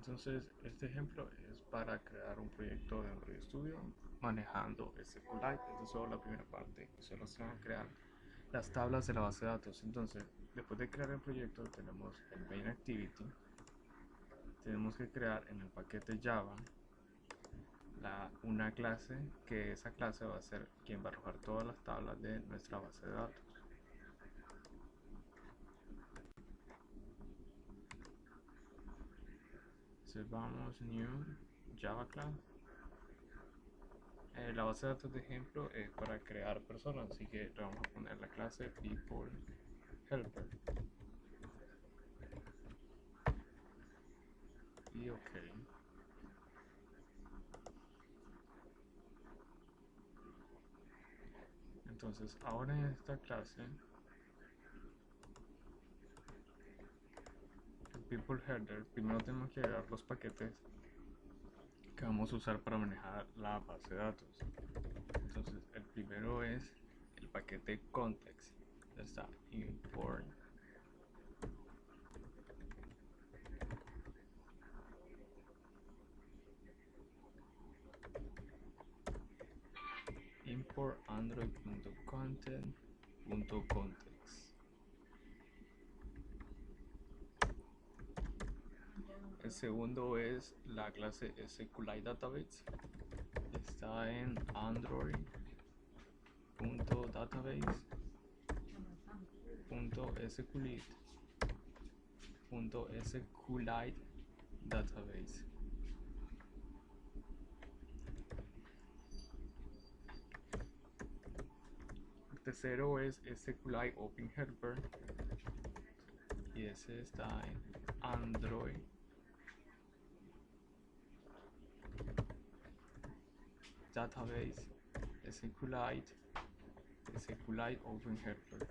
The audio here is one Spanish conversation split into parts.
Entonces, este ejemplo es para crear un proyecto de Android Studio manejando SQLite. Esta es solo la primera parte, solo se van a crear las tablas de la base de datos. Entonces, después de crear el proyecto, tenemos el main activity. Tenemos que crear en el paquete Java una clase, que esa clase va a ser quien va a arrojar todas las tablas de nuestra base de datos. Entonces vamos new Java class. La base de datos de ejemplo es para crear personas, así que le vamos a poner la clase people helper y ok. Entonces ahora en esta clase el people helper, primero tenemos que agregar los paquetes que vamos a usar para manejar la base de datos. Entonces el primero es el paquete context. Está import android.content.context. El segundo es la clase SQLite Database. Está en android.database.sqlite database. El tercero es SQLite Open Helper y ese está en Android database SQLite Open Helper.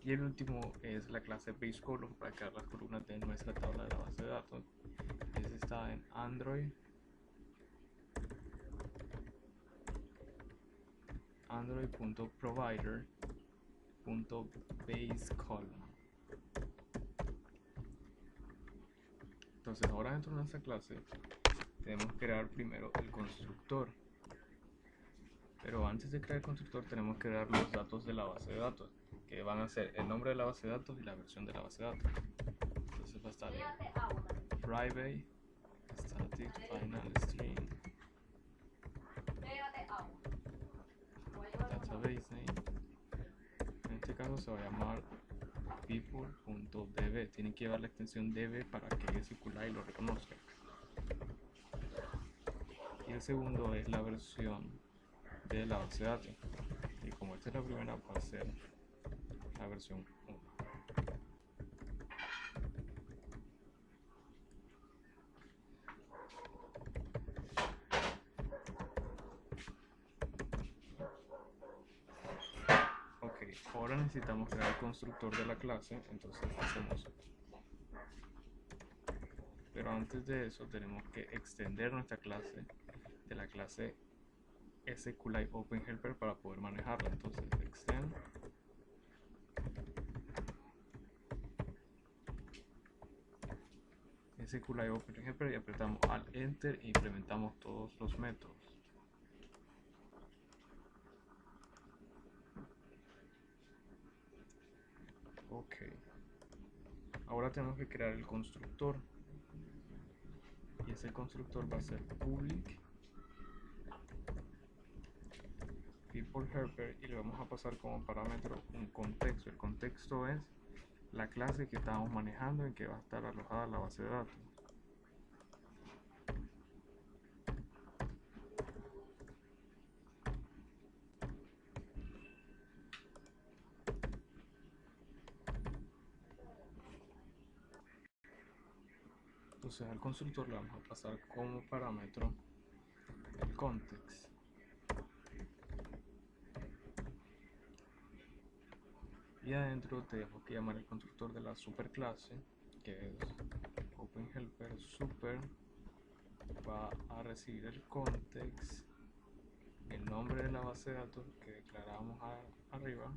Y el último es la clase base column para crear las columnas de nuestra tabla de la base de datos. Ese está en android.provider.baseColumn. Entonces ahora dentro de nuestra clase tenemos que crear primero el constructor, pero antes de crear el constructor tenemos que crear los datos de la base de datos, que van a ser el nombre de la base de datos y la versión de la base de datos. Entonces va a estar en private static final string database name. En este caso se va a llamar people.db. Tienen que llevar la extensión db para que SQLite lo reconozca. Y el segundo es la versión de la base de datos, y como esta es la primera, va a ser la versión 1. Ok, ahora necesitamos crear el constructor de la clase, entonces hacemos. Pero antes de eso tenemos que extender nuestra clase de la clase SQLite Open Helper para poder manejarla. Entonces extend SQLite Open Helper y apretamos Alt Enter e implementamos todos los métodos. Ok, ahora tenemos que crear el constructor y ese constructor va a ser public people helper y le vamos a pasar como parámetro un contexto. El contexto es la clase que estamos manejando en que va a estar alojada la base de datos. Entonces al constructor le vamos a pasar como parámetro el context. Y adentro tenemos que llamar el constructor de la superclase, que es OpenHelper super, va a recibir el context, el nombre de la base de datos que declaramos arriba,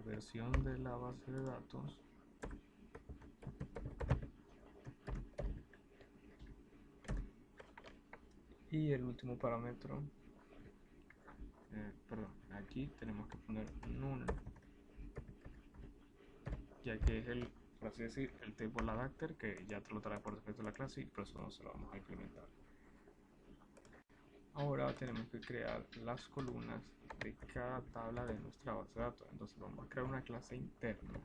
versión de la base de datos. Y el último parámetro, perdón, aquí tenemos que poner null, ya que es el, por así decir, el table adapter que ya te lo trae por defecto la clase y por eso no se lo vamos a implementar. Ahora tenemos que crear las columnas de cada tabla de nuestra base de datos. Entonces vamos a crear una clase interna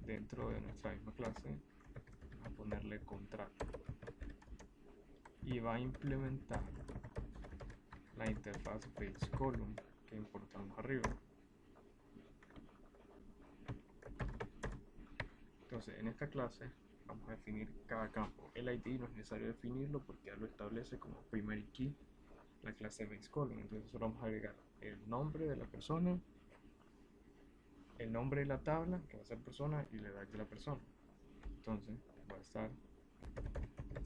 dentro de nuestra misma clase, a ponerle contrato, y va a implementar la interfaz base column que importamos arriba. Entonces en esta clase vamos a definir cada campo. El ID no es necesario definirlo porque ya lo establece como primary key la clase base column. Entonces solo vamos a agregar el nombre de la persona, el nombre de la tabla, que va a ser persona, y la edad de la persona. Entonces va a estar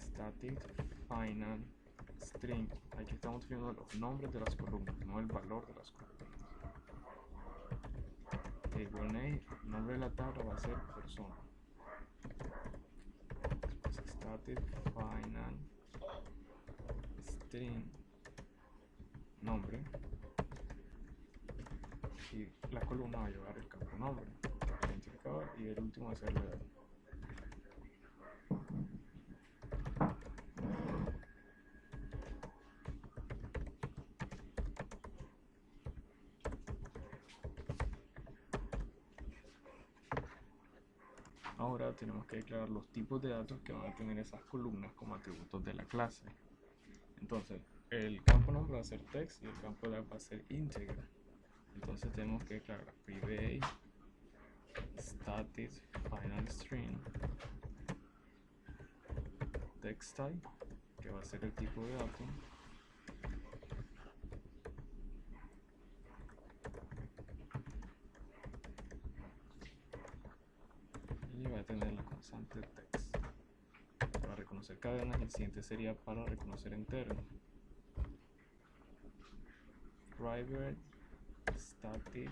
static final string. Aquí estamos definiendo los nombres de las columnas, no el valor de las columnas. Table name, el nombre de la tabla va a ser persona. Después static final string nombre, y la columna va a llevar el campo nombre, identificador, y el último va a ser la edad. Ahora tenemos que declarar los tipos de datos que van a tener esas columnas como atributos de la clase. Entonces, el campo nombre va a ser text y el campo edad va a ser integer. Entonces tenemos que declarar private static final string text type, que va a ser el tipo de dato, y va a tener la constante text para reconocer cadenas, y el siguiente sería para reconocer enteros. Private static